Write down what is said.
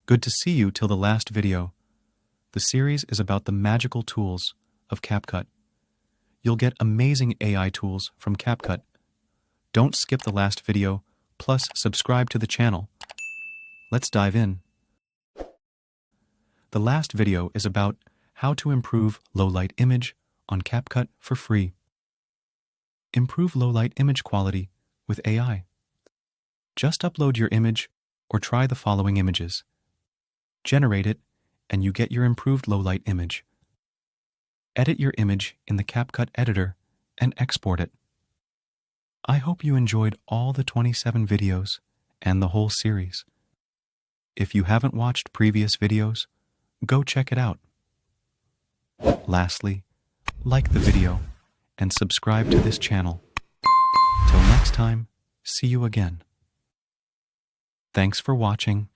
Good to see you till the last video. The series is about the magical tools of Capcut. You'll get amazing AI tools from Capcut. Don't skip the last video, plus subscribe to the channel. Let's dive in. The last video is about how to improve low-light image on Capcut for free. Improve low-light image quality with AI. Just upload your image or try the following images. Generate it, and you get your improved low-light image. Edit your image in the Capcut editor and export it. I hope you enjoyed all the 27 videos and the whole series. If you haven't watched previous videos, go check it out. Lastly, like the video and subscribe to this channel. Till next time, see you again. Thanks for watching.